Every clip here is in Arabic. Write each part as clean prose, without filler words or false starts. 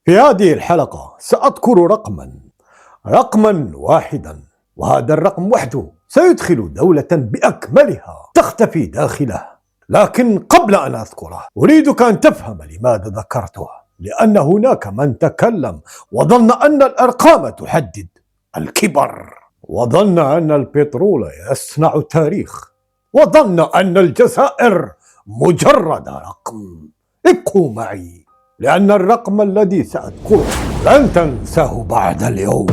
في هذه الحلقة سأذكر رقما واحدا، وهذا الرقم وحده سيدخل دولة بأكملها تختفي داخله. لكن قبل أن أذكره أريدك أن تفهم لماذا ذكرته، لأن هناك من تكلم وظن أن الأرقام تحدد الكبر، وظن أن البترول يصنع التاريخ، وظن أن الجزائر مجرد رقم. ابقوا معي، لأن الرقم الذي سأذكره لن تنساه بعد اليوم.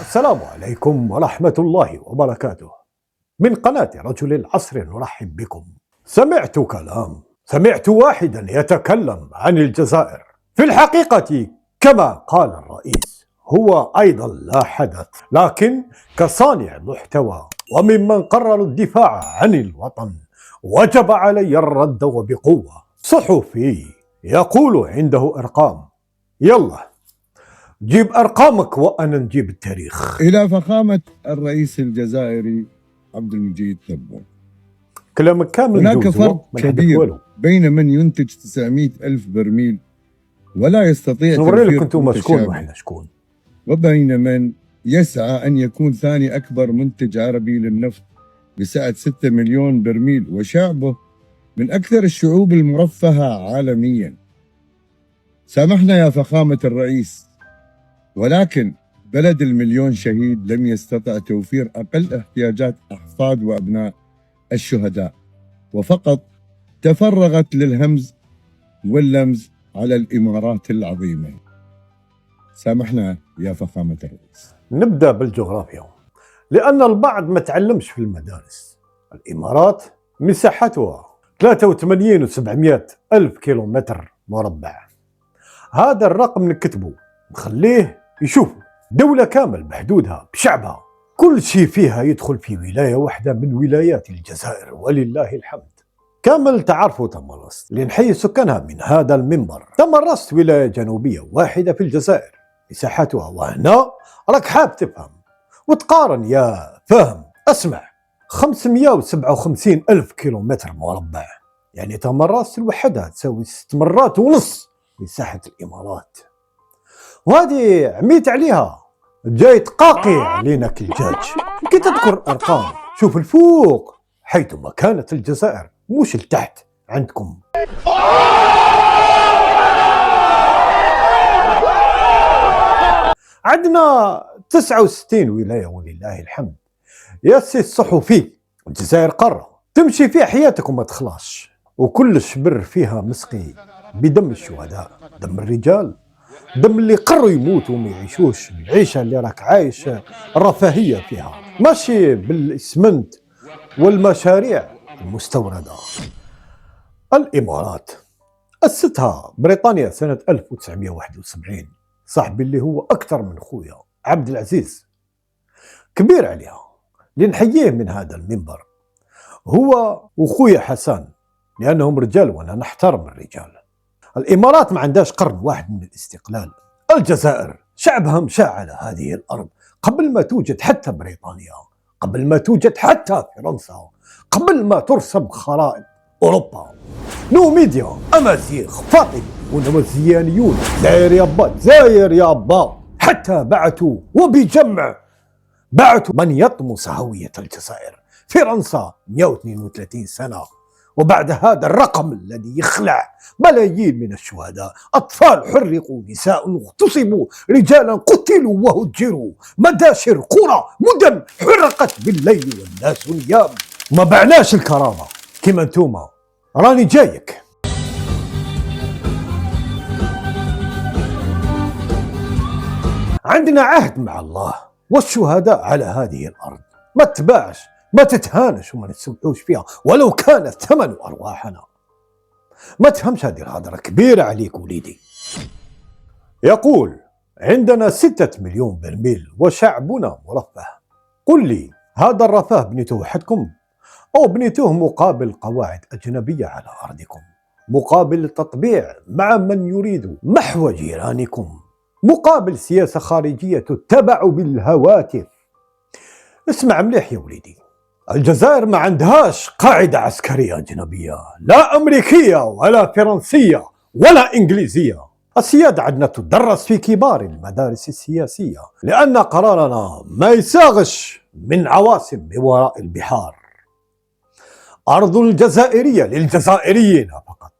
السلام عليكم ورحمة الله وبركاته. من قناة رجل العصر نرحب بكم. سمعت واحدا يتكلم عن الجزائر. في الحقيقة كما قال الرئيس، هو أيضا لا حدث، لكن كصانع محتوى وممن قرر الدفاع عن الوطن وجب علي الرد وبقوة. صحفي يقول عنده أرقام، يلا جيب أرقامك وأنا نجيب التاريخ. إلى فخامة الرئيس الجزائري عبد المجيد تبون، كلامك كامل. هناك فرق كبير بين من ينتج 900 ألف برميل ولا يستطيع توفير شكون وبين من يسعى أن يكون ثاني أكبر منتج عربي للنفط بسعة 6 مليون برميل، وشعبه من أكثر الشعوب المرفهة عالميا. سامحنا يا فخامة الرئيس، ولكن بلد المليون شهيد لم يستطع توفير أقل احتياجات أحفاد وأبناء الشهداء، وفقط تفرغت للهمز واللمز على الإمارات العظيمة. سامحنا يا فخامة الرئيس. نبدأ بالجغرافيا، لأن البعض ما تعلمش في المدارس. الإمارات مساحتها 83,700 ألف كيلومتر مربع. هذا الرقم نكتبه نخليه يشوفوا دولة كامل بحدودها بشعبها، كل شيء فيها يدخل في ولاية واحدة من ولايات الجزائر ولله الحمد. كامل تعرفوا تمرست لنحيي سكانها من هذا المنبر. تمرست ولاية جنوبية واحدة في الجزائر مساحتها، وهنا راك حاب تفهم وتقارن يا فاهم. اسمع، 557 ألف كيلومتر مربع، يعني تمرست لوحدها تساوي 6 مرات ونص مساحة الإمارات، وهذه عميت عليها جاي تقاقي علينا كالجاج. كي تذكر أرقام شوف الفوق، حيثما كانت الجزائر مش لتحت عندكم. عندنا 69 ولاية ولله الحمد. يا سي الصحفي، الجزائر قارة تمشي فيها حياتك وما تخلاص، وكل شبر فيها مسقي بدم الشهداء، دم الرجال، دم اللي قرروا يموتوا وما يعيشوش العيشة اللي راك عايش الرفاهية فيها، ماشي بالإسمنت والمشاريع المستوردة. الإمارات أسستها بريطانيا سنة 1971، صاحبي اللي هو أكثر من خويا عبد العزيز كبير عليها، لنحييه من هذا المنبر هو وخويا حسن، لأنهم رجال وأنا نحترم الرجال. الإمارات ما عندهاش قرن واحد من الاستقلال. الجزائر شعبها مشى على هذه الأرض قبل ما توجد حتى بريطانيا، قبل ما توجد حتى فرنسا، قبل ما ترسم خرائط أوروبا. نو ميديا، أمازيغ، فاطمي ونمزيانيون، زاير يابا زاير يابا، حتى بعثوا وبجمع بعثوا من يطمس هوية الجزائر. فرنسا 132 سنة، وبعد هذا الرقم الذي يخلع ملايين من الشهداء، أطفال حرقوا، نساء اغتصبوا، رجالا قتلوا وهجروا، مداشر، قرى، مدن حرقت بالليل والناس نيام. ما بعناش الكرامة كما انتوما، راني جايك. عندنا عهد مع الله والشهداء على هذه الأرض، ما تباعش، ما تتهانش وما نتسمعوش فيها ولو كان ثمن أرواحنا. ما تفهمش هذه الهضرة كبيرة عليك وليدي. يقول عندنا 6 مليون برميل وشعبنا مرفه. قل لي، هذا الرفاه بنيتوه وحدكم أو بنيتوه مقابل قواعد أجنبية على أرضكم، مقابل التطبيع مع من يريد محو جيرانكم، مقابل سياسة خارجية تتبع بالهواتف اسمع مليح يا وليدي، الجزائر ما عندهاش قاعدة عسكرية أجنبية، لا أمريكية ولا فرنسية ولا إنجليزية. السيادة عندنا تدرس في كبار المدارس السياسية، لأن قرارنا ما يساغش من عواصم بوراء البحار. أرض الجزائرية للجزائريين فقط،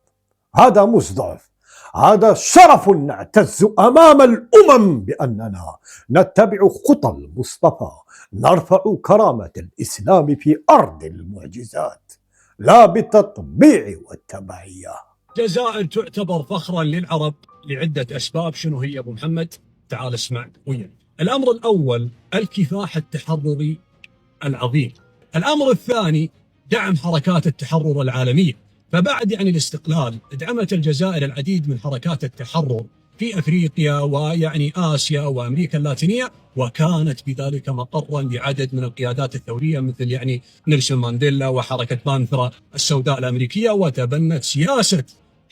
هذا مش ضعف، هذا شرف نعتز أمام الأمم بأننا نتبع خطى المصطفى، نرفع كرامة الإسلام في أرض المعجزات، لا بالتطبيع والتبعية. الجزائر تعتبر فخرا للعرب لعدة أسباب. شنو هي أبو محمد؟ تعال اسمع وياي. الأمر الأول الكفاح التحرري العظيم. الأمر الثاني دعم حركات التحرر العالمية. فبعد الاستقلال دعمت الجزائر العديد من حركات التحرر في أفريقيا آسيا وأمريكا اللاتينية، وكانت بذلك مقرا لعدد من القيادات الثورية مثل نيلسون مانديلا وحركة بانثرا السوداء الأمريكية، وتبنت سياسة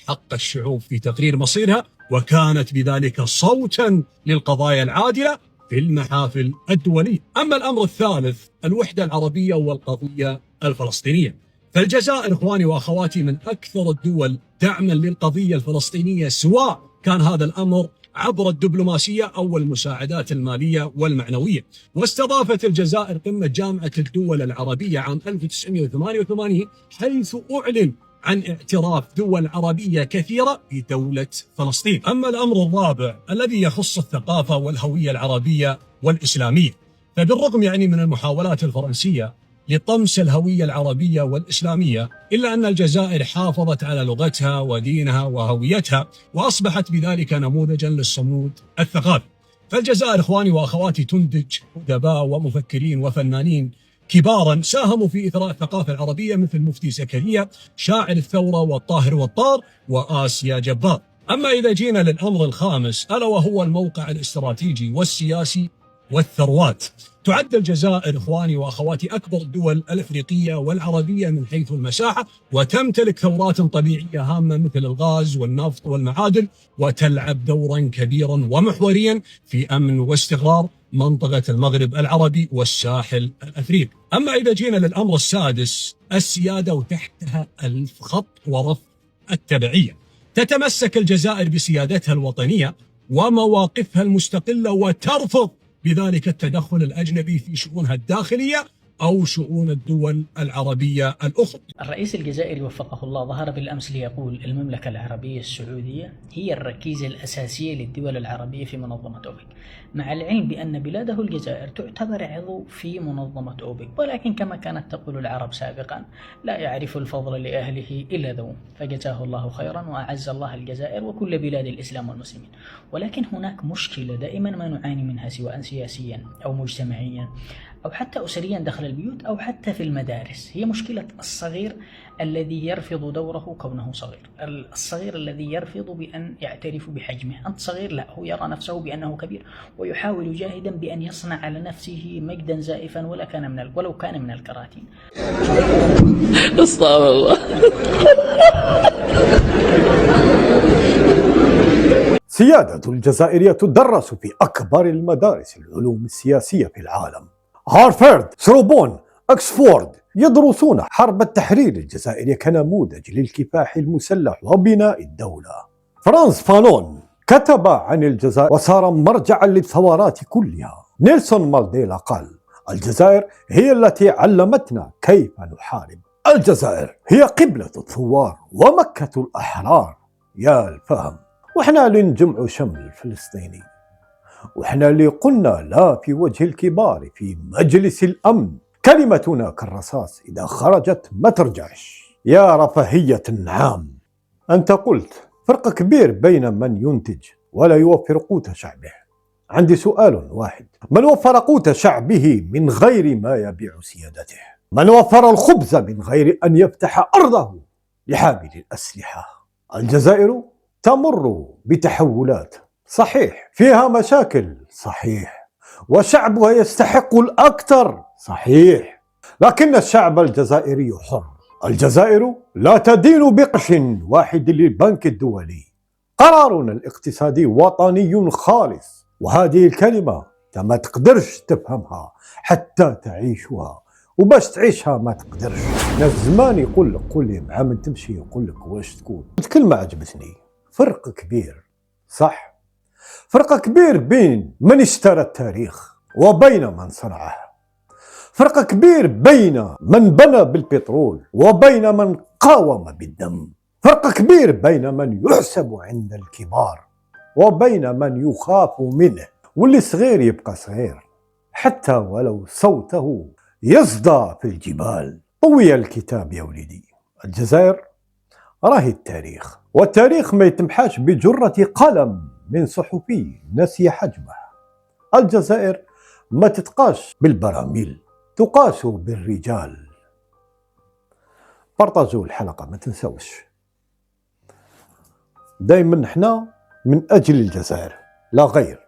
حق الشعوب في تقرير مصيرها، وكانت بذلك صوتا للقضايا العادلة في المحافل الدولية. أما الأمر الثالث الوحدة العربية والقضية الفلسطينية. فالجزائر إخواني وأخواتي من أكثر الدول دعما للقضية الفلسطينية، سواء كان هذا الأمر عبر الدبلوماسية أو المساعدات المالية والمعنوية. واستضافت الجزائر قمة جامعة الدول العربية عام 1988، حيث أعلن عن اعتراف دول عربية كثيرة بدولة فلسطين. أما الأمر الرابع الذي يخص الثقافة والهوية العربية والإسلامية، فبالرغم من المحاولات الفرنسية لطمس الهوية العربية والإسلامية، إلا أن الجزائر حافظت على لغتها ودينها وهويتها، وأصبحت بذلك نموذجا للصمود الثقافي. فالجزائر إخواني وأخواتي تنتج أدباء ومفكرين وفنانين كبارا ساهموا في إثراء الثقافة العربية، مثل مفتي زكريا شاعر الثورة والطاهر والطار وآسيا جبار. أما إذا جينا للأمر الخامس ألا وهو الموقع الاستراتيجي والسياسي والثروات، تعد الجزائر إخواني وأخواتي أكبر الدول الأفريقية والعربية من حيث المساحة، وتمتلك ثورات طبيعية هامة مثل الغاز والنفط والمعادن، وتلعب دورا كبيرا ومحوريا في أمن واستقرار منطقة المغرب العربي والساحل الأفريقي. أما إذا جينا للأمر السادس السيادة وتحتها الخط ورفع التبعية، تتمسك الجزائر بسيادتها الوطنية ومواقفها المستقلة، وترفض بذلك التدخل الأجنبي في شؤونها الداخلية أو شؤون الدول العربية الأخرى. الرئيس الجزائري وفقه الله ظهر بالأمس ليقول المملكة العربية السعودية هي الركيزة الأساسية للدول العربية في منظمة أوبك، مع العلم بأن بلاده الجزائر تعتبر عضو في منظمة أوبك، ولكن كما كانت تقول العرب سابقا لا يعرف الفضل لأهله إلا ذو، فجزاه الله خيرا وأعز الله الجزائر وكل بلاد الإسلام والمسلمين. ولكن هناك مشكلة دائما ما نعاني منها، سواء سياسيا أو مجتمعيا أو حتى أسريا داخل البيوت أو حتى في المدارس، هي مشكلة الصغير الذي يرفض دوره كونه صغير، الصغير الذي يرفض بأن يعترف بحجمه. أنت صغير، لا، هو يرى نفسه بأنه كبير، ويحاول جاهدا بأن يصنع على نفسه مجدا زائفا ولو كان من الكراتين. استغفر الله. سيادة الجزائرية تدرس في أكبر المدارس العلوم السياسية في العالم، هارفارد، سوربون، أكسفورد، يدرسون حرب التحرير الجزائرية كنموذج للكفاح المسلح وبناء الدولة. فرانس فانون كتب عن الجزائر وصار مرجعا للثورات كلها. نيلسون مانديلا قال: الجزائر هي التي علمتنا كيف نحارب. الجزائر هي قبلة الثوار ومكة الأحرار. يا الفهم. وإحنا اللي نجمعوا شمل الفلسطيني، وإحنا اللي قلنا لا في وجه الكبار في مجلس الأمن. كلمتنا كالرصاص، إذا خرجت ما ترجعش. يا رفاهية النعام، أنت قلت فرق كبير بين من ينتج ولا يوفر قوت شعبه. عندي سؤال واحد: من وفر قوت شعبه من غير ما يبيع سيادته؟ من وفر الخبز من غير أن يفتح أرضه لحامل الأسلحة؟ الجزائر تمر بتحولات، صحيح، فيها مشاكل، صحيح، وشعبها يستحق الأكثر، صحيح، لكن الشعب الجزائري حر. الجزائر لا تدين بقش واحد للبنك الدولي. قرارنا الاقتصادي وطني خالص، وهذه الكلمة انت ما تقدرش تفهمها حتى تعيشها، وباش تعيشها ما تقدرش. ناس زمان يقول لك قول لي مع من تمشي، يقول لك واش تكون. كلمة عجبتني، فرق كبير، صح، فرق كبير بين من اشترى التاريخ وبين من صنعه، فرق كبير بين من بنى بالبترول وبين من قاوم بالدم، فرق كبير بين من يحسب عند الكبار وبين من يخاف منه، واللي صغير يبقى صغير حتى ولو صوته يصدى في الجبال. طوي الكتاب يا وليدي، الجزائر راهي التاريخ، والتاريخ ما يتمحاش بجرة قلم من صحفي نسي حجمه. الجزائر ما تتقاش بالبراميل، تقاس بالرجال. بارطاجوا الحلقة ما تنسوش. دايما نحنا من أجل الجزائر لا غير.